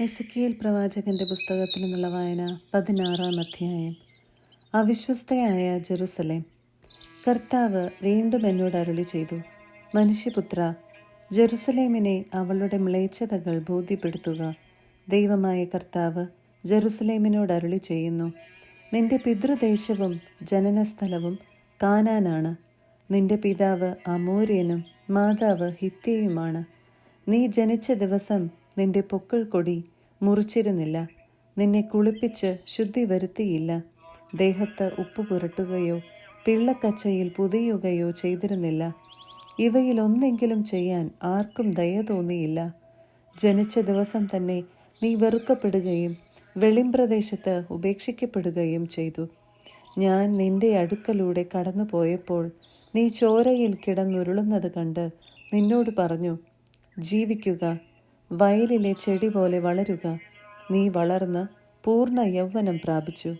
Ezekiel പ്രവാചകന്റെ പുസ്തകത്തിൽ നിന്നുള്ള വായന 16-ാം അധ്യായം. അവിശ്വസ്തയായ ജെറുസലേം. കർത്താവ് വീണ്ടും എന്നോട് അരുളി ചെയ്തു, മനുഷ്യപുത്ര, ജെറുസലേമിനെ അവളുടെ മ്ലേച്ഛതകൾ ബോധ്യപ്പെടുത്തുക. ദൈവമായ കർത്താവ് ജെറുസലേമിനോട് അരുളി ചെയ്യുന്നു, നിന്റെ പിതൃദേശവും ജനനസ്ഥലവും കാനാനാണ്. നിന്റെ പിതാവ് അമോര്യനും മാതാവ് ഹിത്യയുമാണ്. നീ ജനിച്ച ദിവസം നിന്റെ പൊക്കിൾ കൊടി മുറിച്ചിരുന്നില്ല. നിന്നെ കുളിപ്പിച്ച് ശുദ്ധി വരുത്തിയില്ല. ദേഹത്ത് ഉപ്പ് പുരട്ടുകയോ പിള്ളക്കച്ചയിൽ പുതിയുകയോ ചെയ്തിരുന്നില്ല. ഇവയിൽ ഒന്നെങ്കിലും ചെയ്യാൻ ആർക്കും ദയ തോന്നിയില്ല. ജനിച്ച ദിവസം തന്നെ നീ വെറുക്കപ്പെടുകയും വെളിമ്പ്രദേശത്ത് ഉപേക്ഷിക്കപ്പെടുകയും ചെയ്തു. ഞാൻ നിന്റെ അടുക്കലൂടെ കടന്നു പോയപ്പോൾ നീ ചോരയിൽ കിടന്നുരുളുന്നത് കണ്ട് നിന്നോട് പറഞ്ഞു, ജീവിക്കുക, വയലിലെ ചെടി പോലെ വളരുക. നീ വളർന്ന് പൂർണ്ണ യൗവനം പ്രാപിച്ചു.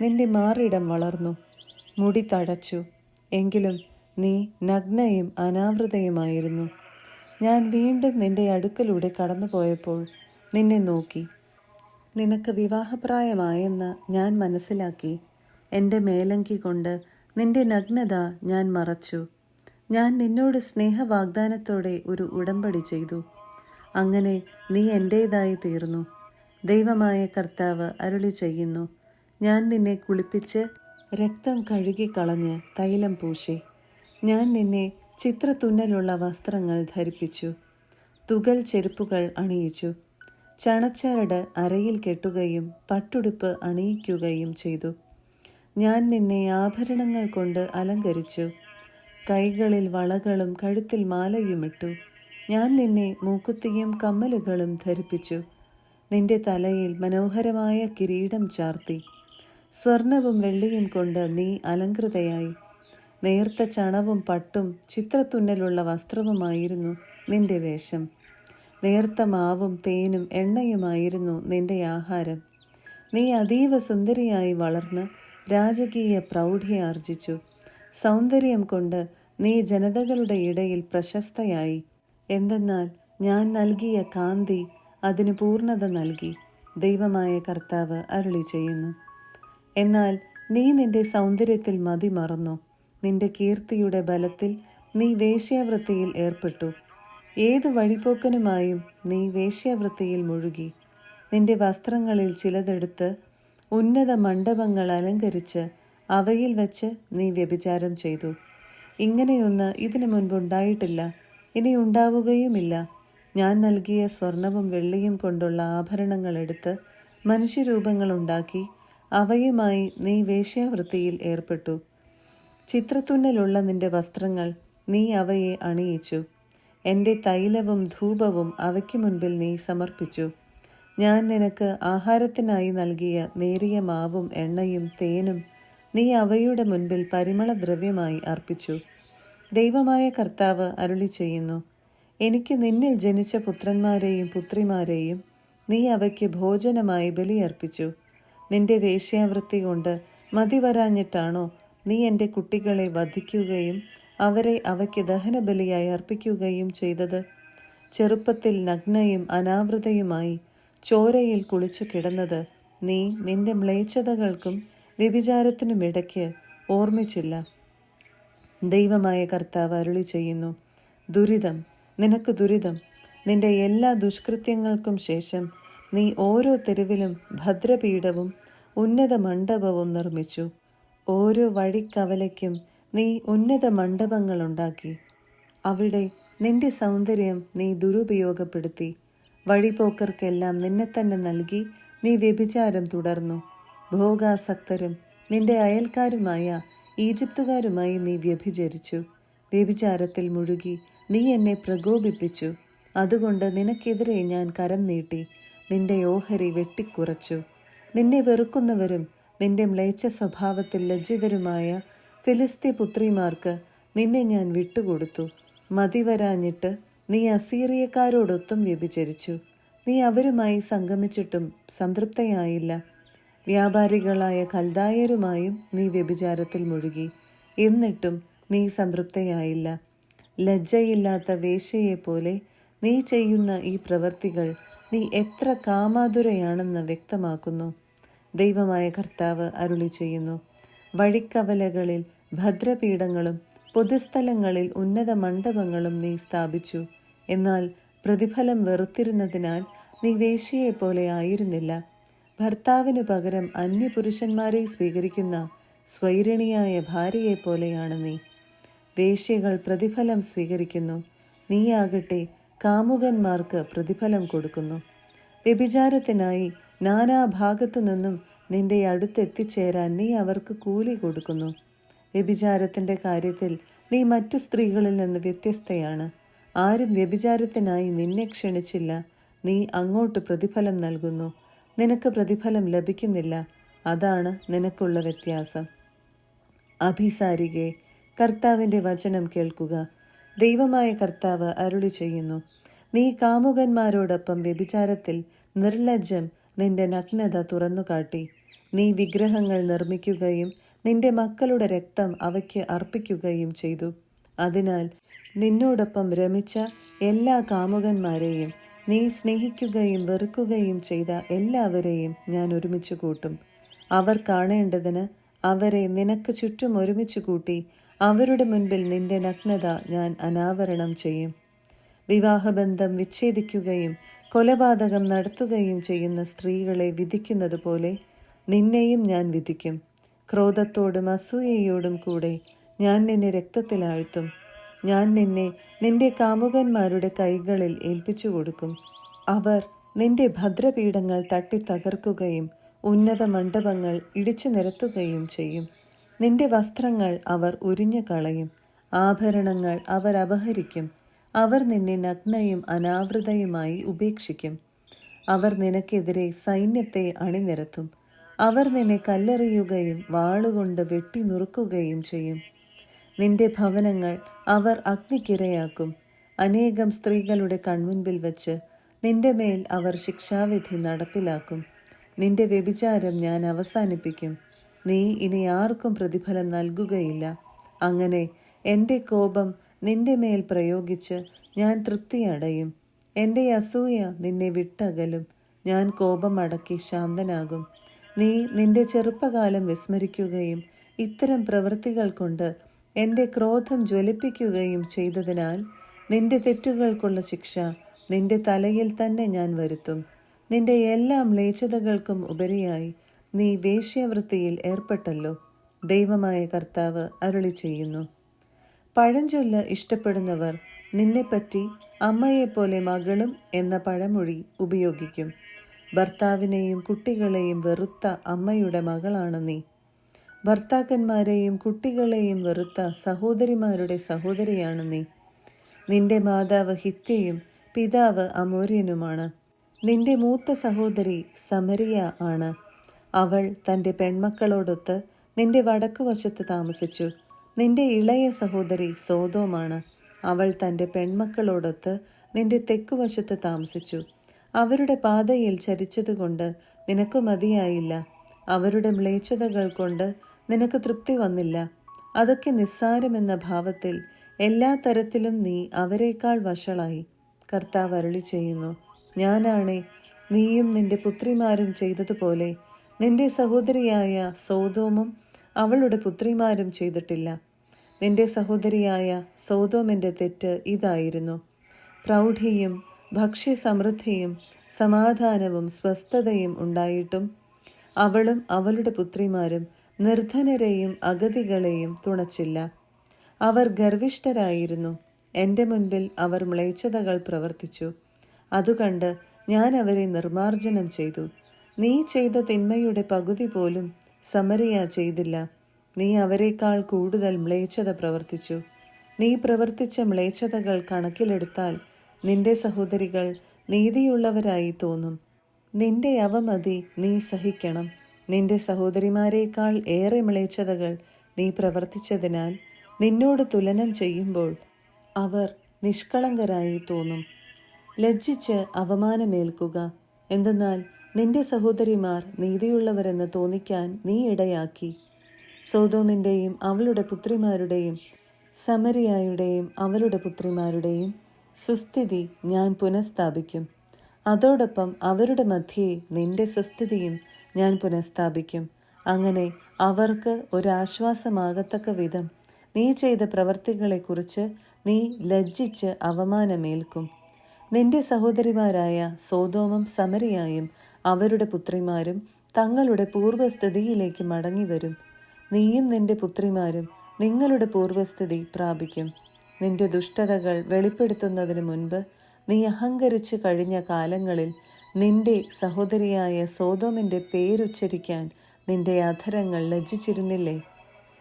നിന്റെ മാറിടം വളർന്നു, മുടി തഴച്ചു. എങ്കിലും നീ നഗ്നയും അനാവൃതയുമായിരുന്നു. ഞാൻ വീണ്ടും നിന്റെ അടുക്കലൂടെ കടന്നുപോയപ്പോൾ നിന്നെ നോക്കി. നിനക്ക് വിവാഹപ്രായമായെന്ന് ഞാൻ മനസ്സിലാക്കി. എൻ്റെ മേലങ്കി കൊണ്ട് നിന്റെ നഗ്നത ഞാൻ മറച്ചു. ഞാൻ നിന്നോട് സ്നേഹവാഗ്ദാനത്തോടെ ഒരു ഉടമ്പടി ചെയ്തു. അങ്ങനെ നീ എൻ്റേതായി തീർന്നു. ദൈവമായ കർത്താവ് അരുളി ചെയ്യുന്നു, ഞാൻ നിന്നെ കുളിപ്പിച്ച് രക്തം കഴുകിക്കളഞ്ഞ് തൈലം പൂശി. ഞാൻ നിന്നെ ചിത്രത്തുന്നലുള്ള വസ്ത്രങ്ങൾ ധരിപ്പിച്ചു, തുകൽ ചെരുപ്പുകൾ അണിയിച്ചു. ചണച്ചരട് അരയിൽ കെട്ടുകയും പട്ടുടുപ്പ് അണിയിക്കുകയും ചെയ്തു. ഞാൻ നിന്നെ ആഭരണങ്ങൾ കൊണ്ട് അലങ്കരിച്ചു, കൈകളിൽ വളകളും കഴുത്തിൽ മാലയുമിട്ടു. ഞാൻ നിന്നെ മൂക്കുത്തിയും കമ്മലുകളും ധരിപ്പിച്ചു. നിന്റെ തലയിൽ മനോഹരമായ കിരീടം ചാർത്തി. സ്വർണവും വെള്ളിയും കൊണ്ട് നീ അലങ്കൃതയായി. നേർത്ത ചണവും പട്ടും ചിത്രത്തുന്നലുള്ള വസ്ത്രവുമായിരുന്നു നിന്റെ വേഷം. നേർത്ത മാവും തേനും എണ്ണയുമായിരുന്നു നിന്റെ ആഹാരം. നീ അതീവ സുന്ദരിയായി വളർന്ന് രാജകീയ പ്രൗഢിയാർജിച്ചു. സൗന്ദര്യം കൊണ്ട് നീ ജനതകളുടെ ഇടയിൽ പ്രശസ്തയായി. എന്തെന്നാൽ ഞാൻ നൽകിയ കാന്തി അതിന് പൂർണ്ണത നൽകി. ദൈവമായ കർത്താവ് അരുളി ചെയ്യുന്നു. എന്നാൽ നീ നിന്റെ സൗന്ദര്യത്തിൽ മതിമറന്നു. നിന്റെ കീർത്തിയുടെ ബലത്തിൽ നീ വേശ്യാവൃത്തിയിൽ ഏർപ്പെട്ടു. ഏതു വഴിപോക്കനുമായും നീ വേശ്യാവൃത്തിയിൽ മുഴുകി. നിന്റെ വസ്ത്രങ്ങളിൽ ചിലതെടുത്ത് ഉന്നത മണ്ഡപങ്ങൾ അലങ്കരിച്ച് അവയിൽ വച്ച് നീ വ്യഭിചാരം ചെയ്തു. ഇങ്ങനെയൊന്ന് ഇതിനു മുൻപുണ്ടായിട്ടില്ല, ഇനി ഉണ്ടാവുകയുമില്ല. ഞാൻ നൽകിയ സ്വർണവും വെള്ളിയും കൊണ്ടുള്ള ആഭരണങ്ങൾ എടുത്ത് മനുഷ്യരൂപങ്ങളുണ്ടാക്കി അവയുമായി നീ വേശ്യാവൃത്തിയിൽ ഏർപ്പെട്ടു. ചിത്രത്തുന്നലുള്ള നിന്റെ വസ്ത്രങ്ങൾ നീ അവയെ അണിയിച്ചു. എൻ്റെ തൈലവും ധൂപവും അവയ്ക്ക് മുൻപിൽ നീ സമർപ്പിച്ചു. ഞാൻ നിനക്ക് ആഹാരത്തിനായി നൽകിയ നേരിയ മാവും എണ്ണയും തേനും നീ അവയുടെ മുൻപിൽ പരിമളദ്രവ്യമായി അർപ്പിച്ചു. ദൈവമായ കർത്താവ് അരുളി ചെയ്യുന്നു, എനിക്ക് നിന്നിൽ ജനിച്ച പുത്രന്മാരെയും പുത്രിമാരെയും നീ അവയ്ക്ക് ഭോജനമായി ബലിയർപ്പിച്ചു. നിന്റെ വേശ്യാവൃത്തി കൊണ്ട് മതിവരാഞ്ഞിട്ടാണോ നീ എൻ്റെ കുട്ടികളെ വധിക്കുകയും അവരെ അവയ്ക്ക് ദഹനബലിയായി അർപ്പിക്കുകയും ചെയ്തത്? ചെറുപ്പത്തിൽ നഗ്നയും അനാവൃതയുമായി ചോരയിൽ കുളിച്ചു കിടന്നത് നീ നിന്റെ മ്ലേച്ഛതകൾക്കും വ്യഭിചാരത്തിനുമിടയ്ക്ക് ഓർമ്മിച്ചില്ല. ദൈവമായ കർത്താവ് അരുളി ചെയ്യുന്നു, ദുരിതം, നിനക്ക് ദുരിതം. നിന്റെ എല്ലാ ദുഷ്കൃത്യങ്ങൾക്കും ശേഷം നീ ഓരോ തെരുവിലും ഭദ്രപീഠവും ഉന്നത മണ്ഡപവും നിർമ്മിച്ചു. ഓരോ വഴിക്കവലയ്ക്കും നീ ഉന്നത മണ്ഡപങ്ങളുണ്ടാക്കി. അവിടെ നിന്റെ സൗന്ദര്യം നീ ദുരുപയോഗപ്പെടുത്തി. വഴിപോക്കർക്കെല്ലാം നിന്നെ തന്നെ നൽകി നീ വ്യഭിചാരം തുടർന്നു. ഭോഗാസക്തരും നിന്റെ അയൽക്കാരുമായ ഈജിപ്തുകാരുമായി നീ വ്യഭിചരിച്ചു. വ്യഭിചാരത്തിൽ മുഴുകി നീ എന്നെ പ്രകോപിപ്പിച്ചു. അതുകൊണ്ട് നിനക്കെതിരെ ഞാൻ കരം നീട്ടി നിന്റെ ഓഹരി വെട്ടിക്കുറച്ചു. നിന്നെ വെറുക്കുന്നവരും നിന്റെ മ്ലേച്ഛ സ്വഭാവത്തിൽ ലജ്ജിതരുമായ ഫിലിസ്ത്യ പുത്രിമാർക്ക് നിന്നെ ഞാൻ വിട്ടുകൊടുത്തു. മതിവരാഞ്ഞിട്ട് നീ അസീറിയക്കാരോടൊത്തും വ്യഭിചരിച്ചു. നീ അവരുമായി സംഗമിച്ചിട്ടും സംതൃപ്തയായില്ല. വ്യാപാരികളായ കൽദായരുമായും നീ വ്യഭിചാരത്തിൽ മുഴുകി. എന്നിട്ടും നീ സംതൃപ്തയായില്ല. ലജ്ജയില്ലാത്ത വേശ്യയെപ്പോലെ നീ ചെയ്യുന്ന ഈ പ്രവൃത്തികൾ നീ എത്ര കാമാതുരയാണെന്ന് വ്യക്തമാക്കുന്നു. ദൈവമായ കർത്താവ് അരുളി ചെയ്യുന്നു: വഴിക്കവലകളിൽ ഭദ്രപീഠങ്ങളും പൊതുസ്ഥലങ്ങളിൽ ഉന്നത മണ്ഡപങ്ങളും നീ സ്ഥാപിച്ചു. എന്നാൽ പ്രതിഫലം വെറുത്തിരുന്നതിനാൽ നീ വേശ്യയെപ്പോലെ ആയിരുന്നില്ല. ഭർത്താവിനു പകരം അന്യപുരുഷന്മാരെ സ്വീകരിക്കുന്ന സ്വൈരിണിയായ ഭാര്യയെപ്പോലെയാണ് നീ. വേശ്യകൾ പ്രതിഫലം സ്വീകരിക്കുന്നു, നീയാകട്ടെ കാമുകന്മാർക്ക് പ്രതിഫലം കൊടുക്കുന്നു. വ്യഭിചാരത്തിനായി നാനാഭാഗത്തു നിന്നും നിന്റെ അടുത്തെത്തിച്ചേരാൻ നീ അവർക്ക് കൂലി കൊടുക്കുന്നു. വ്യഭിചാരത്തിൻ്റെ കാര്യത്തിൽ നീ മറ്റു സ്ത്രീകളിൽ നിന്ന് വ്യത്യസ്തയാണ്. ആരും വ്യഭിചാരത്തിനായി നിന്നെ ക്ഷണിച്ചില്ല. നീ അങ്ങോട്ട് പ്രതിഫലം നൽകുന്നു, നിനക്ക് പ്രതിഫലം ലഭിക്കുന്നില്ല. അതാണ് നിനക്കുള്ള വ്യത്യാസം. അഭിസാരികെ, കർത്താവിൻ്റെ വചനം കേൾക്കുക. ദൈവമായ കർത്താവ് അരുളി ചെയ്യുന്നു: നീ കാമുകന്മാരോടൊപ്പം വ്യഭിചാരത്തിൽ നിർലജ്ജം നിന്റെ നഗ്നത തുറന്നുകാട്ടി. നീ വിഗ്രഹങ്ങൾ നിർമ്മിക്കുകയും നിന്റെ മക്കളുടെ രക്തം അവയ്ക്ക് അർപ്പിക്കുകയും ചെയ്തു. അതിനാൽ നിന്നോടൊപ്പം രമിച്ച എല്ലാ കാമുകന്മാരെയും നീ സ്നേഹിക്കുകയും വെറുക്കുകയും ചെയ്ത എല്ലാവരെയും ഞാൻ ഒരുമിച്ച് കൂട്ടും. അവർ കാണേണ്ടതിന് അവരെ നിനക്ക് ചുറ്റും ഒരുമിച്ച് കൂട്ടി അവരുടെ മുൻപിൽ നിന്റെ നഗ്നത ഞാൻ അനാവരണം ചെയ്യും. വിവാഹബന്ധം വിച്ഛേദിക്കുകയും കൊലപാതകം നടത്തുകയും ചെയ്യുന്ന സ്ത്രീകളെ വിധിക്കുന്നത് പോലെ നിന്നെയും ഞാൻ വിധിക്കും. ക്രോധത്തോടും അസൂയയോടും കൂടെ ഞാൻ നിന്നെ രക്തത്തിലാഴ്ത്തും. ഞാൻ നിന്നെ നിന്റെ കാമുകന്മാരുടെ കൈകളിൽ ഏൽപ്പിച്ചു കൊടുക്കും. അവർ നിന്റെ ഭദ്രപീഠങ്ങൾ തട്ടിത്തകർക്കുകയും ഉന്നത മണ്ഡപങ്ങൾ ഇടിച്ചു നിരത്തുകയും ചെയ്യും. നിന്റെ വസ്ത്രങ്ങൾ അവർ ഉരിഞ്ഞു കളയും, ആഭരണങ്ങൾ അവർ അപഹരിക്കും. അവർ നിന്നെ നഗ്നയും അനാവൃതയുമായി ഉപേക്ഷിക്കും. അവർ നിനക്കെതിരെ സൈന്യത്തെ അണിനിരത്തും. അവർ നിന്നെ കല്ലെറിയുകയും വാളുകൊണ്ട് വെട്ടി നുറുക്കുകയും ചെയ്യും. നിന്റെ ഭവനങ്ങൾ അവർ അഗ്നിക്കിരയാക്കും. അനേകം സ്ത്രീകളുടെ കൺമുൻപിൽ വച്ച് നിന്റെ മേൽ അവർ ശിക്ഷാവിധി നടപ്പിലാക്കും. നിന്റെ വ്യഭിചാരം ഞാൻ അവസാനിപ്പിക്കും. നീ ഇനി ആർക്കും പ്രതിഫലം നൽകുകയില്ല. അങ്ങനെ എൻ്റെ കോപം നിന്റെ മേൽ പ്രയോഗിച്ച് ഞാൻ തൃപ്തിയടയും. എൻ്റെ അസൂയ നിന്നെ വിട്ടകലും. ഞാൻ കോപം അടക്കി ശാന്തനാകും. നീ നിന്റെ ചെറുപ്പകാലം വിസ്മരിക്കുകയും ഇത്തരം പ്രവൃത്തികൾ കൊണ്ട് എൻ്റെ ക്രോധം ജ്വലിപ്പിക്കുകയും ചെയ്തതിനാൽ നിന്റെ തെറ്റുകൾക്കുള്ള ശിക്ഷ നിന്റെ തലയിൽ തന്നെ ഞാൻ വരുത്തും. നിന്റെ എല്ലാ മ്ലേച്ഛതകൾക്കും ഉപരിയായി നീ വേശ്യാവൃത്തിയിൽ ഏർപ്പെട്ടല്ലോ. ദൈവമായ കർത്താവ് അരുളി ചെയ്യുന്നു: പഴഞ്ചൊല്ല് ഇഷ്ടപ്പെടുന്നവർ നിന്നെപ്പറ്റി അമ്മയെപ്പോലെ മകളും എന്ന പഴമൊഴി ഉപയോഗിക്കും. ഭർത്താവിനെയും കുട്ടികളെയും വെറുത്ത അമ്മയുടെ മകളാണ് നീ. ഭർത്താക്കന്മാരെയും കുട്ടികളെയും വെറുത്ത സഹോദരിമാരുടെ സഹോദരിയാണ് നീ. നിന്റെ മാതാവ് ഹിത്യയും പിതാവ് അമോര്യനുമാണ്. നിന്റെ മൂത്ത സഹോദരി സമരിയ ആണ്. അവൾ തൻ്റെ പെൺമക്കളോടൊത്ത് നിന്റെ വടക്കുവശത്ത് താമസിച്ചു. നിന്റെ ഇളയ സഹോദരി സോദോമാണ്. അവൾ തൻ്റെ പെൺമക്കളോടൊത്ത് നിന്റെ തെക്കുവശത്ത് താമസിച്ചു. അവരുടെ പാതയിൽ ചരിച്ചതുകൊണ്ട് നിനക്ക് മതിയായില്ല. അവരുടെ മ്ലേച്ഛതകൾ കൊണ്ട് നിനക്ക് തൃപ്തി വന്നില്ല. അതൊക്കെ നിസ്സാരമെന്ന ഭാവത്തിൽ എല്ലാ തരത്തിലും നീ അവരെക്കാൾ വഷളായി. കർത്താവ് അരുളി ചെയ്യുന്നു: ഞാനാണേ നീയും നിന്റെ പുത്രിമാരും ചെയ്തതുപോലെ നിന്റെ സഹോദരിയായ സോദോമും അവളുടെ പുത്രിമാരും ചെയ്തിട്ടില്ല. നിന്റെ സഹോദരിയായ സോദോമിൻ്റെ തെറ്റ് ഇതായിരുന്നു: പ്രൗഢിയും ഭക്ഷ്യസമൃദ്ധിയും സമാധാനവും സ്വസ്ഥതയും ഉണ്ടായിട്ടും അവളും അവളുടെ പുത്രിമാരും നിർധനരെയും അഗതികളെയും തുണച്ചില്ല. അവർ ഗർവിഷ്ഠരായിരുന്നു. എൻ്റെ മുൻപിൽ അവർ മ്ലേച്ഛതകൾ പ്രവർത്തിച്ചു. അതുകണ്ട് ഞാൻ അവരെ നിർമാർജനം ചെയ്തു. നീ ചെയ്ത തിന്മയുടെ പകുതി പോലും സമരിയ ചെയ്തില്ല. നീ അവരെക്കാൾ കൂടുതൽ മ്ലേച്ഛത പ്രവർത്തിച്ചു. നീ പ്രവർത്തിച്ച മ്ലേച്ഛതകൾ കണക്കിലെടുത്താൽ നിന്റെ സഹോദരികൾ നീതിയുള്ളവരായി തോന്നും. നിന്റെ അവമതി നീ സഹിക്കണം. നിന്റെ സഹോദരിമാരേക്കാൾ ഏറെ മ്ലേച്ഛതകൾ നീ പ്രവർത്തിച്ചതിനാൽ നിന്നോട് തുലനം ചെയ്യുമ്പോൾ അവർ നിഷ്കളങ്കരായി തോന്നും. ലജ്ജിച്ച് അവമാനമേൽക്കുക. എന്തെന്നാൽ നിന്റെ സഹോദരിമാർ നീതിയുള്ളവരെന്ന് തോന്നിക്കാൻ നീ ഇടയാക്കി. സോദോമിൻ്റെയും അവളുടെ പുത്രിമാരുടെയും സമരിയായുടെയും അവളുടെ പുത്രിമാരുടെയും സുസ്ഥിതി ഞാൻ പുനഃസ്ഥാപിക്കും. അതോടൊപ്പം അവരുടെ മധ്യേ നിന്റെ സുസ്ഥിതിയും ഞാൻ പുനഃസ്ഥാപിക്കും. അങ്ങനെ അവർക്ക് ഒരാശ്വാസമാകത്തക്ക വിധം നീ ചെയ്ത പ്രവർത്തികളെക്കുറിച്ച് നീ ലജ്ജിച്ച് അവമാനമേൽക്കും. നിന്റെ സഹോദരിമാരായ സോദോമും സമരിയായും അവരുടെ പുത്രിമാരും തങ്ങളുടെ പൂർവ്വസ്ഥിതിയിലേക്ക് മടങ്ങിവരും. നീയും നിന്റെ പുത്രിമാരും നിങ്ങളുടെ പൂർവ്വസ്ഥിതി പ്രാപിക്കും. നിന്റെ ദുഷ്ടതകൾ വെളിപ്പെടുത്തുന്നതിന് മുൻപ് നീ അഹങ്കരിച്ചു കഴിഞ്ഞ കാലങ്ങളിൽ നിന്റെ സഹോദരിയായ സോദോമിൻ്റെ പേരുച്ചരിക്കാൻ നിന്റെ അധരങ്ങൾ ലജ്ജിച്ചിരുന്നില്ലേ?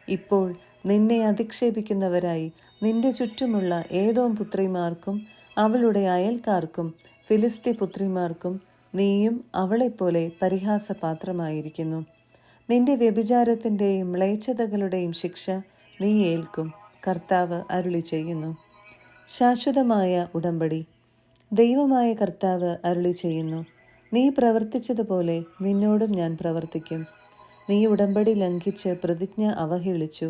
ഇപ്പോൾ നിന്നെ അധിക്ഷേപിക്കുന്നവരായി നിന്റെ ചുറ്റുമുള്ള ഏദോം പുത്രിമാർക്കും അവളുടെ അയൽക്കാർക്കും ഫിലിസ്തി പുത്രിമാർക്കും നീയും അവളെപ്പോലെ പരിഹാസപാത്രമായിരിക്കുന്നു. നിന്റെ വ്യഭിചാരത്തിൻ്റെയും മ്ലേച്ഛതകളുടെയും ശിക്ഷ നീ ഏൽക്കും. കർത്താവ് അരുളി ചെയ്യുന്നു. ശാശ്വതമായ ഉടമ്പടി. ദൈവമായ കർത്താവ് അരുളി ചെയ്യുന്നു, നീ പ്രവർത്തിച്ചതുപോലെ നിന്നോടും ഞാൻ പ്രവർത്തിക്കും. നീ ഉടമ്പടി ലംഘിച്ച് പ്രതിജ്ഞ അവഹേളിച്ചു.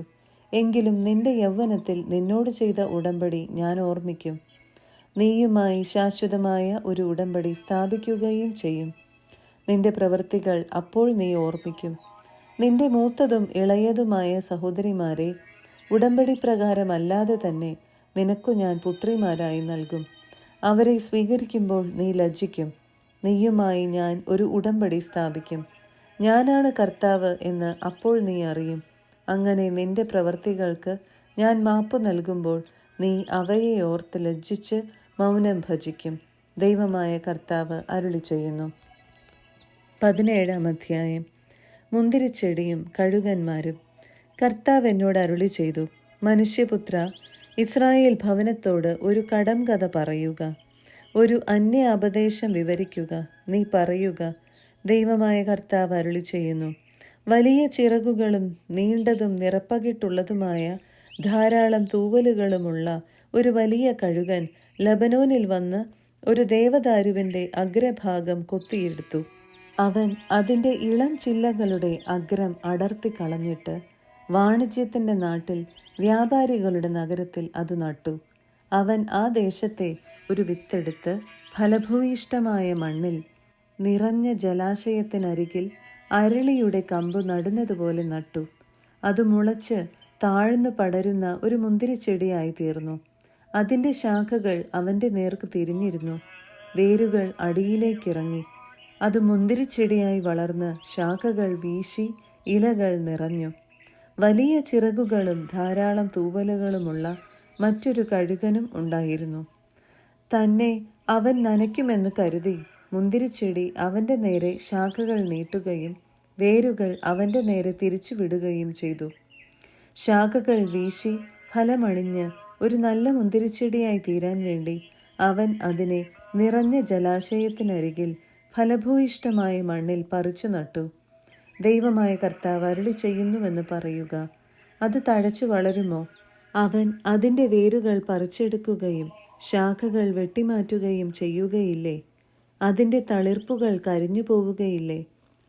എങ്കിലും നിന്റെ യൗവനത്തിൽ നിന്നോട് ചെയ്ത ഉടമ്പടി ഞാൻ ഓർമ്മിക്കും. നീയുമായി ശാശ്വതമായ ഒരു ഉടമ്പടി സ്ഥാപിക്കുകയും ചെയ്യും. നിന്റെ പ്രവൃത്തികൾ അപ്പോൾ നീ ഓർമ്മിക്കും. നിന്റെ മൂത്തതും ഇളയതുമായ സഹോദരിമാരെ ഉടമ്പടി പ്രകാരമല്ലാതെ തന്നെ നിനക്കു ഞാൻ പുത്രിമാരായി നൽകും. അവരെ സ്വീകരിക്കുമ്പോൾ നീ ലജ്ജിക്കും. നീയുമായി ഞാൻ ഒരു ഉടമ്പടി സ്ഥാപിക്കും. ഞാനാണ് കർത്താവ് എന്ന് അപ്പോൾ നീ അറിയും. അങ്ങനെ നിന്റെ പ്രവൃത്തികൾക്ക് ഞാൻ മാപ്പ് നൽകുമ്പോൾ നീ അവയെ ഓർത്ത് ലജ്ജിച്ച് മൗനം ഭജിക്കും. ദൈവമായ കർത്താവ് അരുളി ചെയ്യുന്നു. 17-ാം അധ്യായം. മുന്തിരിച്ചെടിയും കഴുകന്മാരും. കർത്താവ് എന്നോട് അരുളി ചെയ്തു, മനുഷ്യപുത്ര, ഇസ്രായേൽ ഭവനത്തോട് ഒരു കടം കഥ പറയുക, ഒരു അന്യ അപദേശം വിവരിക്കുക. നീ പറയുക, ദൈവമായ കർത്താവ് അരുളി ചെയ്യുന്നു, വലിയ ചിറകുകളും നീണ്ടതും നിറപ്പകിട്ടുള്ളതുമായ ധാരാളം തൂവലുകളുമുള്ള ഒരു വലിയ കഴുകൻ ലബനോനിൽ വന്ന് ഒരു ദേവദാരുവിൻ്റെ അഗ്രഭാഗം കൊത്തിയെടുത്തു. അവൻ അതിൻ്റെ ഇളം ചില്ലകളുടെ അഗ്രം അടർത്തി കളഞ്ഞിട്ട് വാണിജ്യത്തിൻ്റെ നാട്ടിൽ വ്യാപാരികളുടെ നഗരത്തിൽ അത് നട്ടു. അവൻ ആ ദേശത്തെ ഒരു വിത്തെടുത്ത് ഫലഭൂയിഷ്ടമായ മണ്ണിൽ നിറഞ്ഞ ജലാശയത്തിനരികിൽ അരളിയുടെ കമ്പ് നടുന്നതുപോലെ നട്ടു. അത് മുളച്ച് താഴ്ന്നു പടരുന്ന ഒരു മുന്തിരിച്ചെടിയായി തീർന്നു. അതിൻ്റെ ശാഖകൾ അവൻ്റെ നേർക്ക് തിരിഞ്ഞിരുന്നു. വേരുകൾ അടിയിലേക്കിറങ്ങി. അത് മുന്തിരിച്ചെടിയായി വളർന്ന് ശാഖകൾ വീശി ഇലകൾ നിറഞ്ഞു. വലിയ ചിറകുകളും ധാരാളം തൂവലുകളുമുള്ള മറ്റൊരു കഴുകനും ഉണ്ടായിരുന്നു. തന്നെ അവൻ നനയ്ക്കുമെന്ന് കരുതി മുന്തിരിച്ചെടി അവൻ്റെ നേരെ ശാഖകൾ നീട്ടുകയും വേരുകൾ അവൻ്റെ നേരെ തിരിച്ചു വിടുകയും ചെയ്തു. ശാഖകൾ വീശി ഫലമണിഞ്ഞ് ഒരു നല്ല മുന്തിരിച്ചെടിയായി തീരാൻ വേണ്ടി അവൻ അതിനെ നിറഞ്ഞ ജലാശയത്തിനരികിൽ ഫലഭൂയിഷ്ടമായ മണ്ണിൽ പറിച്ചു നട്ടു. ദൈവമായ കർത്താവ് അരുളി ചെയ്യുന്നുവെന്ന് പറയുക. അത് തഴച്ചു വളരുമോ? അവൻ അതിൻ്റെ വേരുകൾ പറിച്ചെടുക്കുകയും ശാഖകൾ വെട്ടിമാറ്റുകയും ചെയ്യുകയില്ലേ? അതിൻ്റെ തളിർപ്പുകൾ കരിഞ്ഞു പോവുകയില്ലേ?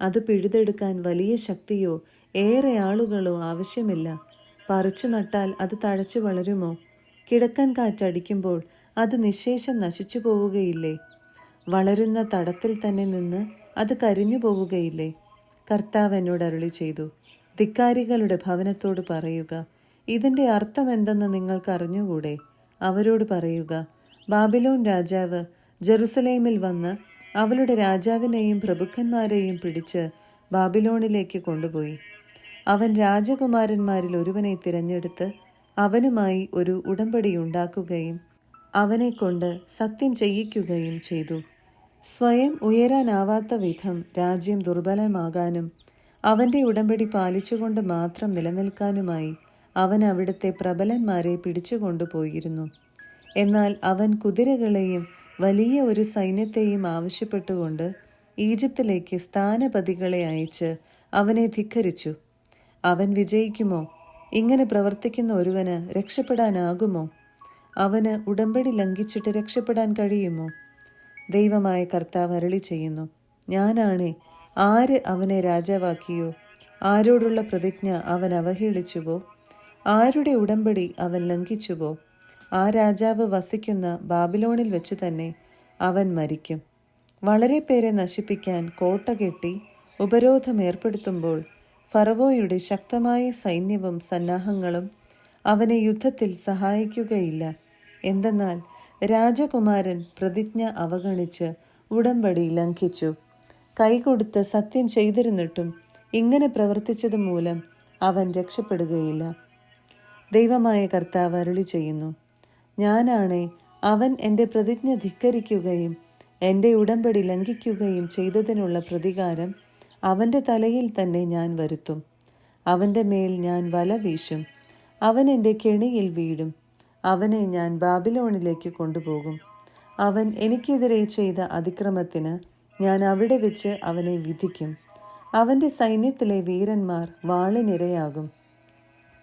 അത് പിഴുതെടുക്കാൻ വലിയ ശക്തിയോ ഏറെ ആളുകളോ ആവശ്യമില്ല. പറിച്ചു നട്ടാൽ അത് തഴച്ചു വളരുമോ? കിഴക്കൻ കാറ്റടിക്കുമ്പോൾ അത് നിശ്ശേഷം നശിച്ചു പോവുകയില്ലേ? വളരുന്ന തടത്തിൽ തന്നെ നിന്ന് അത് കരിഞ്ഞു പോവുകയില്ലേ? കർത്താവ് എന്നോട് അരുളി ചെയ്തു, ധിക്കാരികളുടെ ഭവനത്തോട് പറയുക, ഇതിൻ്റെ അർത്ഥം എന്തെന്ന് നിങ്ങൾക്ക് അറിഞ്ഞുകൂടെ? അവരോട് പറയുക, ബാബിലോൺ രാജാവ് ജെറുസലേമിൽ വന്ന് അവളുടെ രാജാവിനെയും പ്രഭുക്കന്മാരെയും പിടിച്ച് ബാബിലോണിലേക്ക് കൊണ്ടുപോയി. അവൻ രാജകുമാരന്മാരിൽ ഒരുവനെ തിരഞ്ഞെടുത്ത് അവനുമായി ഒരു ഉടമ്പടി ഉണ്ടാക്കുകയും അവനെ കൊണ്ട് സത്യം ചെയ്യിക്കുകയും ചെയ്തു. സ്വയം ഉയരാനാവാത്ത വിധം രാജ്യം ദുർബലമാകാനും അവൻ്റെ ഉടമ്പടി പാലിച്ചുകൊണ്ട് മാത്രം നിലനിൽക്കാനുമായി അവൻ അവിടുത്തെ പ്രബലന്മാരെ പിടിച്ചുകൊണ്ടുപോയിരുന്നു. എന്നാൽ അവൻ കുതിരകളെയും വലിയ ഒരു സൈന്യത്തെയും ആവശ്യപ്പെട്ടുകൊണ്ട് ഈജിപ്തിലേക്ക് സ്ഥാനപതികളെ അയച്ച് അവനെ ധിക്കരിച്ചു. അവൻ വിജയിക്കുമോ? ഇങ്ങനെ പ്രവർത്തിക്കുന്ന ഒരുവന് രക്ഷപ്പെടാനാകുമോ? അവന് ഉടമ്പടി ലംഘിച്ചിട്ട് രക്ഷപ്പെടാൻ കഴിയുമോ? ദൈവമായ കർത്താവ് അരുളി ചെയ്യുന്നു, ഞാനാണേ, ആര് അവനെ രാജാവാക്കിയോ, ആരോടുള്ള പ്രതിജ്ഞ അവൻ അവഹേളിച്ചുവോ, ആരുടെ ഉടമ്പടി അവൻ ലംഘിച്ചുവോ, ആ രാജാവ് വസിക്കുന്ന ബാബിലോണിൽ വെച്ച് തന്നെ അവൻ മരിക്കും. വളരെ പേരെ നശിപ്പിക്കാൻ കോട്ട കെട്ടി ഉപരോധം ഏർപ്പെടുത്തുമ്പോൾ ഫറവോയുടെ ശക്തമായ സൈന്യവും സന്നാഹങ്ങളും അവനെ യുദ്ധത്തിൽ സഹായിക്കുകയില്ല. എന്തെന്നാൽ രാജകുമാരൻ പ്രതിജ്ഞ അവഗണിച്ച് ഉടമ്പടി ലംഘിച്ചു. കൈകൊടുത്ത് സത്യം ചെയ്തിരുന്നിട്ടും ഇങ്ങനെ പ്രവർത്തിച്ചത് മൂലം അവൻ രക്ഷപ്പെടുകയില്ല. ദൈവമായ കർത്താവ് അരുളി ചെയ്യുന്നു, ഞാനാണേ അവൻ എൻ്റെ പ്രതിജ്ഞ ധിക്കരിക്കുകയും എൻ്റെ ഉടമ്പടി ലംഘിക്കുകയും ചെയ്തതിനുള്ള പ്രതികാരം അവൻ്റെ തലയിൽ തന്നെ ഞാൻ വരുത്തും. അവൻ്റെ മേൽ ഞാൻ വല വീശും. അവൻ എൻ്റെ കെണിയിൽ വീഴും. അവനെ ഞാൻ ബാബിലോണിലേക്ക് കൊണ്ടുപോകും. അവൻ എനിക്കെതിരെ ചെയ്ത അതിക്രമത്തിന് ഞാൻ അവിടെ വെച്ച് അവനെ വിധിക്കും. അവൻ്റെ സൈന്യത്തിലെ വീരന്മാർ വാളിനിരയാകും.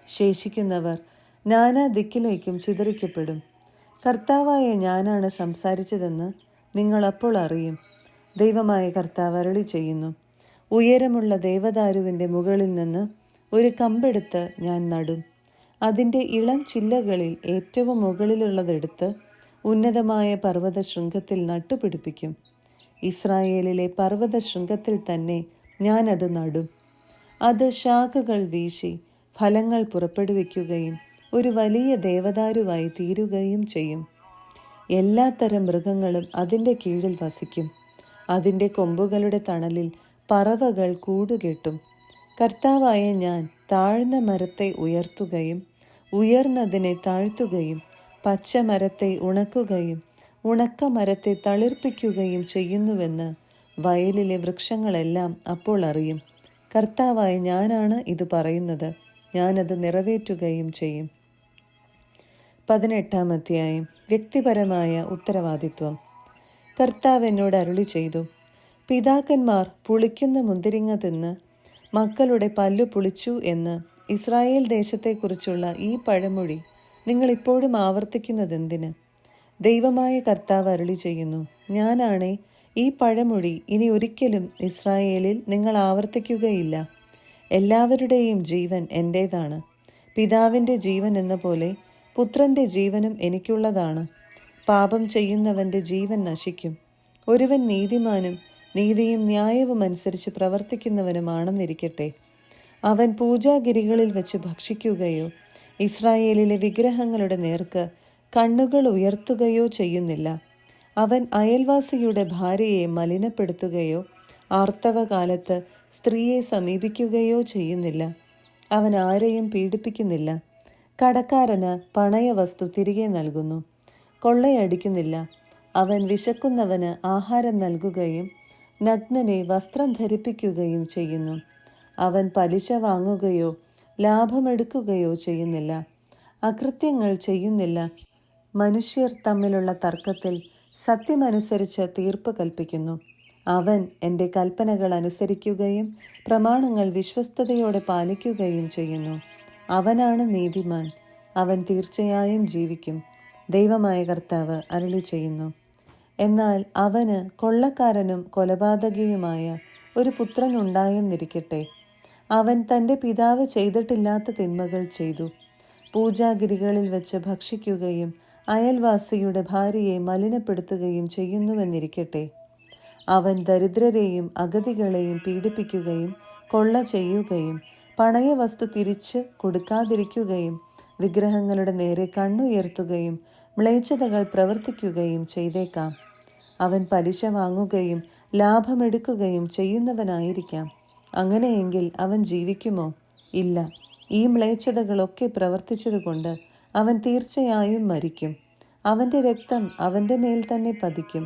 ശേഷിക്കുന്നവർ നാനാ ദിക്കിലേക്കും ചിതറിക്കപ്പെടും. കർത്താവായ ഞാനാണ് സംസാരിച്ചതെന്ന് നിങ്ങൾ അപ്പോൾ അറിയും. ദൈവമായ കർത്താവ് അരുളി ചെയ്യുന്നു, ഉയരമുള്ള ദേവദാരുവിൻ്റെ മുകളിൽ നിന്ന് ഒരു കമ്പെടുത്ത് ഞാൻ നടും. അതിൻ്റെ ഇളം ചില്ലകളിൽ ഏറ്റവും മുകളിലുള്ളതെടുത്ത് ഉന്നതമായ പർവ്വത ശൃംഗത്തിൽ നട്ടുപിടിപ്പിക്കും. ഇസ്രായേലിലെ പർവ്വത ശൃംഗത്തിൽ തന്നെ ഞാനത് നടും. അത് ശാഖകൾ വീശി ഫലങ്ങൾ പുറപ്പെടുവിക്കുകയും ഒരു വലിയ ദേവദാരുവായി തീരുകയും ചെയ്യും. എല്ലാത്തരം മൃഗങ്ങളും അതിൻ്റെ കീഴിൽ വസിക്കും. അതിൻ്റെ കൊമ്പുകളുടെ തണലിൽ പറവകൾ കൂടുകെട്ടും. കർത്താവായ ഞാൻ താഴ്ന്ന മരത്തെ ഉയർത്തുകയും ഉയർന്നതിനെ താഴ്ത്തുകയും പച്ചമരത്തെ ഉണക്കുകയും ഉണക്കമരത്തെ തളിർപ്പിക്കുകയും ചെയ്യുന്നുവെന്ന് വയലിലെ വൃക്ഷങ്ങളെല്ലാം അപ്പോൾ അറിയും. കർത്താവായ ഞാനാണ് ഇത് പറയുന്നത്. ഞാനത് നിറവേറ്റുകയും ചെയ്യും. 18-ാം അധ്യായം. വ്യക്തിപരമായ ഉത്തരവാദിത്വം. കർത്താവ് എന്നോട് അരുളി ചെയ്തു, പിതാക്കന്മാർ പുളിക്കുന്ന മുന്തിരിങ്ങ തിന്ന് മക്കളുടെ പല്ലു പുളിച്ചു എന്ന് ഇസ്രായേൽ ദേശത്തെക്കുറിച്ചുള്ള ഈ പഴമൊഴി നിങ്ങൾ ഇപ്പോഴും ആവർത്തിക്കുന്നതെന്തിന്? ദൈവമായ കർത്താവ് അരുളി ചെയ്യുന്നു, ഞാനാണേ ഈ പഴമൊഴി ഇനി ഒരിക്കലും ഇസ്രായേലിൽ നിങ്ങൾ ആവർത്തിക്കുകയില്ല. എല്ലാവരുടെയും ജീവൻ എൻ്റേതാണ്. പിതാവിൻ്റെ ജീവൻ എന്ന പോലെ പുത്രൻ്റെ ജീവനും എനിക്കുള്ളതാണ്. പാപം ചെയ്യുന്നവൻ്റെ ജീവൻ നശിക്കും. ഒരുവൻ നീതിമാനും നീതിയും ന്യായവും അനുസരിച്ച് പ്രവർത്തിക്കുന്നവനുമാണെന്നിരിക്കട്ടെ. അവൻ പൂജാഗിരികളിൽ വെച്ച് ഭക്ഷിക്കുകയോ ഇസ്രായേലിലെ വിഗ്രഹങ്ങളുടെ നേർക്ക് കണ്ണുകൾ ഉയർത്തുകയോ ചെയ്യുന്നില്ല. അവൻ അയൽവാസിയുടെ ഭാര്യയെ മലിനപ്പെടുത്തുകയോ ആർത്തവകാലത്ത് സ്ത്രീയെ സമീപിക്കുകയോ ചെയ്യുന്നില്ല. അവൻ ആരെയും പീഡിപ്പിക്കുന്നില്ല. കടക്കാരന് പണയവസ്തു തിരികെ നൽകുന്നു. കൊള്ളയടിക്കുന്നില്ല. അവൻ വിശക്കുന്നവന് ആഹാരം നൽകുകയും നഗ്നനെ വസ്ത്രം ധരിപ്പിക്കുകയും ചെയ്യുന്നു. അവൻ പലിശ വാങ്ങുകയോ ലാഭമെടുക്കുകയോ ചെയ്യുന്നില്ല. അകൃത്യങ്ങൾ ചെയ്യുന്നില്ല. മനുഷ്യർ തമ്മിലുള്ള തർക്കത്തിൽ സത്യമനുസരിച്ച് തീർപ്പ് കൽപ്പിക്കുന്നു. അവൻ എൻ്റെ കൽപ്പനകൾ അനുസരിക്കുകയും പ്രമാണങ്ങൾ വിശ്വസ്തയോടെ പാലിക്കുകയും ചെയ്യുന്നു. അവനാണ് നീതിമാൻ. അവൻ തീർച്ചയായും ജീവിക്കും. ദൈവമായ കർത്താവ് അരുളി ചെയ്യുന്നു. എന്നാൽ അവന് കൊള്ളക്കാരനും കൊലപാതകിയുമായ ഒരു പുത്രൻ ഉണ്ടായെന്നിരിക്കട്ടെ. അവൻ തൻ്റെ പിതാവ് ചെയ്തിട്ടില്ലാത്ത തിന്മകൾ ചെയ്തു. പൂജാഗിരികളിൽ വെച്ച് ഭക്ഷിക്കുകയും അയൽവാസിയുടെ ഭാര്യയെ മലിനപ്പെടുത്തുകയും ചെയ്യുന്നുവെന്നിരിക്കട്ടെ. അവൻ ദരിദ്രരെയും അഗതികളെയും പീഡിപ്പിക്കുകയും കൊള്ള ചെയ്യുകയും പണയവസ്തു തിരിച്ച് കൊടുക്കാതിരിക്കുകയും വിഗ്രഹങ്ങളുടെ നേരെ കണ്ണുയർത്തുകയും മ്ലേച്ഛതകൾ പ്രവർത്തിക്കുകയും ചെയ്തേക്കാം. അവൻ പലിശ വാങ്ങുകയും ലാഭമെടുക്കുകയും ചെയ്യുന്നവനായിരിക്കാം. അങ്ങനെയെങ്കിൽ അവൻ ജീവിക്കുമോ? ഇല്ല. ഈ മ്ലേച്ഛതകളൊക്കെ പ്രവർത്തിച്ചതുകൊണ്ട് അവൻ തീർച്ചയായും മരിക്കും. അവൻ്റെ രക്തം അവൻ്റെ മേൽ തന്നെ പതിക്കും.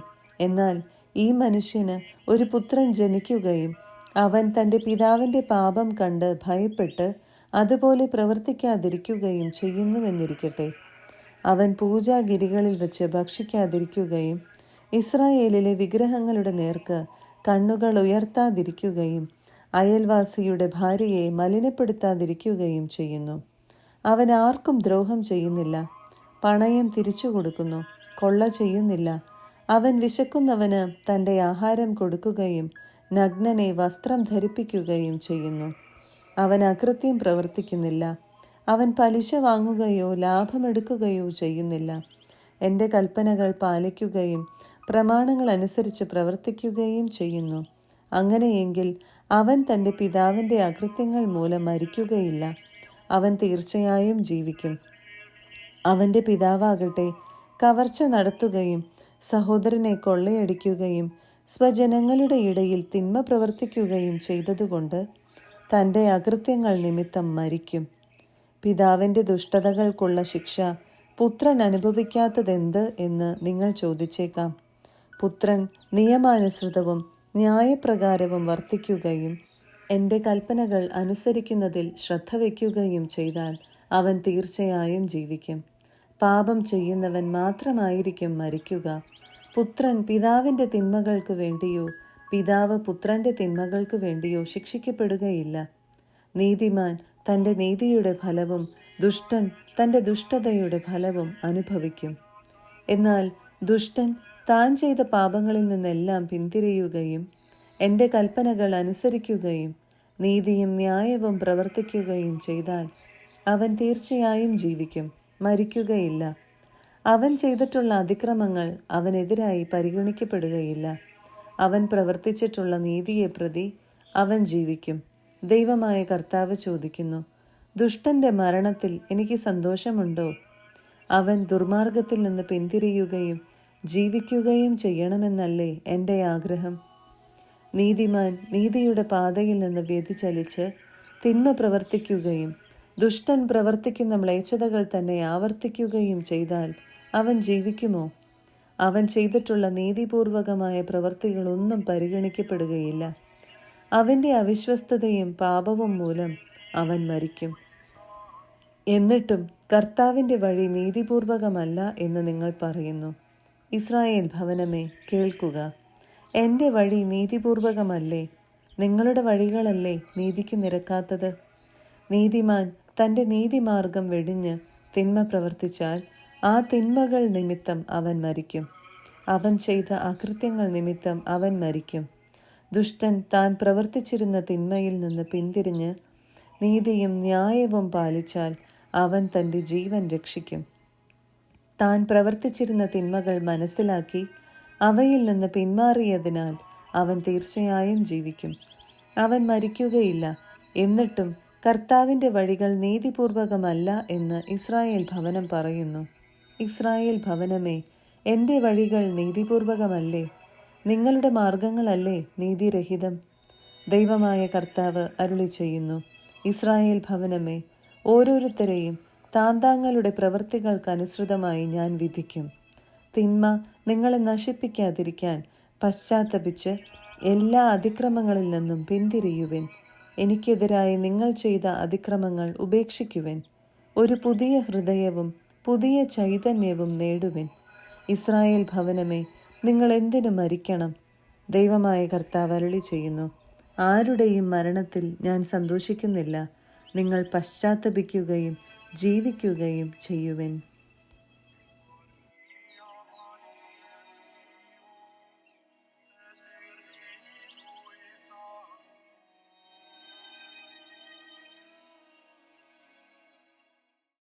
എന്നാൽ ഈ മനുഷ്യന് ഒരു പുത്രൻ ജനിക്കുകയും അവൻ തൻ്റെ പിതാവിൻ്റെ പാപം കണ്ട് ഭയപ്പെട്ട് അതുപോലെ പ്രവർത്തിക്കാതിരിക്കുകയും ചെയ്യുന്നുവെന്നിരിക്കട്ടെ. അവൻ പൂജാഗിരികളിൽ വെച്ച് ഭക്ഷിക്കാതിരിക്കുകയും ഇസ്രായേലിലെ വിഗ്രഹങ്ങളുടെ നേർക്ക് കണ്ണുകൾ ഉയർത്താതിരിക്കുകയും അയൽവാസിയുടെ ഭാര്യയെ മലിനപ്പെടുത്താതിരിക്കുകയും ചെയ്യുന്നു. അവൻ ആർക്കും ദ്രോഹം ചെയ്യുന്നില്ല. പണയം തിരിച്ചു കൊടുക്കുന്നു. കൊള്ള ചെയ്യുന്നില്ല. അവൻ വിശക്കുന്നവന് തൻ്റെ ആഹാരം കൊടുക്കുകയും നഗ്നനെ വസ്ത്രം ധരിപ്പിക്കുകയും ചെയ്യുന്നു. അവൻ അകൃത്യം പ്രവർത്തിക്കുന്നില്ല. അവൻ പലിശ വാങ്ങുകയോ ലാഭമെടുക്കുകയോ ചെയ്യുന്നില്ല. എൻ്റെ കൽപ്പനകൾ പാലിക്കുകയും പ്രമാണങ്ങൾ അനുസരിച്ച് പ്രവർത്തിക്കുകയും ചെയ്യുന്നു. അങ്ങനെയെങ്കിൽ അവൻ തൻ്റെ പിതാവിൻ്റെ അകൃത്യങ്ങൾ മൂലം മരിക്കുകയില്ല, അവൻ തീർച്ചയായും ജീവിക്കും. അവൻ്റെ പിതാവാകട്ടെ കവർച്ച നടത്തുകയും സഹോദരനെ കൊള്ളയടിക്കുകയും സ്വജനങ്ങളുടെ ഇടയിൽ തിന്മ പ്രവർത്തിക്കുകയും ചെയ്തതുകൊണ്ട് തൻ്റെ അകൃത്യങ്ങൾ നിമിത്തം മരിക്കും. പിതാവിൻ്റെ ദുഷ്ടതകൾക്കുള്ള ശിക്ഷ പുത്രൻ അനുഭവിക്കാത്തതെന്ത് എന്ന് നിങ്ങൾ ചോദിച്ചേക്കാം. പുത്രൻ നിയമാനുസൃതവും ന്യായപ്രകാരവും വർത്തിക്കുകയും എൻ്റെ കൽപ്പനകൾ അനുസരിക്കുന്നതിൽ ശ്രദ്ധ വയ്ക്കുകയും ചെയ്താൽ അവൻ തീർച്ചയായും ജീവിക്കും. പാപം ചെയ്യുന്നവൻ മാത്രമായിരിക്കും മരിക്കുക. പുത്രൻ പിതാവിൻ്റെ തിന്മകൾക്ക് വേണ്ടിയോ പിതാവ് പുത്രൻ്റെ തിന്മകൾക്ക് വേണ്ടിയോ ശിക്ഷിക്കപ്പെടുകയില്ല. നീതിമാൻ തൻ്റെ നീതിയുടെ ഫലവും ദുഷ്ടൻ തൻ്റെ ദുഷ്ടതയുടെ ഫലവും അനുഭവിക്കും. എന്നാൽ ദുഷ്ടൻ താൻ ചെയ്ത പാപങ്ങളിൽ നിന്നെല്ലാം പിന്തിരിയുകയും എൻ്റെ കൽപ്പനകൾ അനുസരിക്കുകയും നീതിയും ന്യായവും പ്രവർത്തിക്കുകയും ചെയ്താൽ അവൻ തീർച്ചയായും ജീവിക്കും, മരിക്കുകയില്ല. അവൻ ചെയ്തിട്ടുള്ള അതിക്രമങ്ങൾ അവനെതിരായി പരിഗണിക്കപ്പെടുകയില്ല. അവൻ പ്രവർത്തിച്ചിട്ടുള്ള നീതിയെ പ്രതി അവൻ ജീവിക്കും. ദൈവമായ കർത്താവ് ചോദിക്കുന്നു, ദുഷ്ടന്റെ മരണത്തിൽ എനിക്ക് സന്തോഷമുണ്ടോ? അവൻ ദുർമാർഗത്തിൽ നിന്ന് പിന്തിരിയുകയും ജീവിക്കുകയും ചെയ്യണമെന്നല്ലേ എൻ്റെ ആഗ്രഹം? നീതിമാൻ നീതിയുടെ പാതയിൽ നിന്ന് വ്യതിചലിച്ച് തിന്മ പ്രവർത്തിക്കുകയും ദുഷ്ടൻ പ്രവർത്തിക്കുന്ന മ്ലേച്ഛതകൾ തന്നെ ആവർത്തിക്കുകയും ചെയ്താൽ അവൻ ജീവിക്കുമോ? അവൻ ചെയ്തിട്ടുള്ള നീതിപൂർവകമായ പ്രവൃത്തികളൊന്നും പരിഗണിക്കപ്പെടുകയില്ല. അവൻ്റെ അവിശ്വസ്തതയും പാപവും മൂലം അവൻ മരിക്കും. എന്നിട്ടും കർത്താവിൻ്റെ വഴി നീതിപൂർവകമല്ല എന്ന് നിങ്ങൾ പറയുന്നു. ഇസ്രായേൽ ഭവനമേ, കേൾക്കുക. എൻ്റെ വഴി നീതിപൂർവകമല്ലേ? നിങ്ങളുടെ വഴികളല്ലേ നീതിക്ക് നിരക്കാത്തത്? നീതിമാൻ തൻ്റെ നീതിമാർഗം വെടിഞ്ഞ് തിന്മ പ്രവർത്തിച്ചാൽ ആ തിന്മകൾ നിമിത്തം അവൻ മരിക്കും. അവൻ ചെയ്ത അകൃത്യങ്ങൾ നിമിത്തം അവൻ മരിക്കും. ദുഷ്ടൻ താൻ പ്രവർത്തിച്ചിരുന്ന തിന്മയിൽ നിന്ന് പിന്തിരിഞ്ഞ് നീതിയും ന്യായവും പാലിച്ചാൽ അവൻ തൻ്റെ ജീവൻ രക്ഷിക്കും. താൻ പ്രവർത്തിച്ചിരുന്ന തിന്മകൾ മനസ്സിലാക്കി അവയിൽ നിന്ന് പിന്മാറിയതിനാൽ അവൻ തീർച്ചയായും ജീവിക്കും, അവൻ മരിക്കുകയില്ല. എന്നിട്ടും കർത്താവിൻ്റെ വഴികൾ നീതിപൂർവകമല്ല എന്ന് ഇസ്രായേൽ ഭവനം പറയുന്നു. ഇസ്രായേൽ ഭവനമേ, എൻ്റെ വഴികൾ നീതിപൂർവകമല്ലേ? നിങ്ങളുടെ മാർഗങ്ങളല്ലേ നീതിരഹിതം? ദൈവമായ കർത്താവ് അരുളി ചെയ്യുന്നു, ഇസ്രായേൽ ഭവനമേ, ഓരോരുത്തരെയും താന്താങ്ങളുടെ പ്രവൃത്തികൾക്കനുസൃതമായി ഞാൻ വിധിക്കും. തിന്മ നിങ്ങളെ നശിപ്പിക്കാതിരിക്കാൻ പശ്ചാത്തപിച്ച് എല്ലാ അതിക്രമങ്ങളിൽ നിന്നും പിന്തിരിയുവിൻ. എനിക്കെതിരായി നിങ്ങൾ ചെയ്ത അതിക്രമങ്ങൾ ഉപേക്ഷിക്കുവിൻ. ഒരു പുതിയ ഹൃദയവും പുതിയ ചൈതന്യവും നേടുവിൻ. ഇസ്രായേൽ ഭവനമേ, നിങ്ങൾ എന്തിനു മരിക്കണം? ദൈവമായ കർത്താവ് അരുളി ചെയ്യുന്നു, ആരുടെയും മരണത്തിൽ ഞാൻ സന്തോഷിക്കുന്നില്ല. നിങ്ങൾ പശ്ചാത്തപിക്കുകയും ജീവിക്കുകയും ചെയ്യുവിൻ.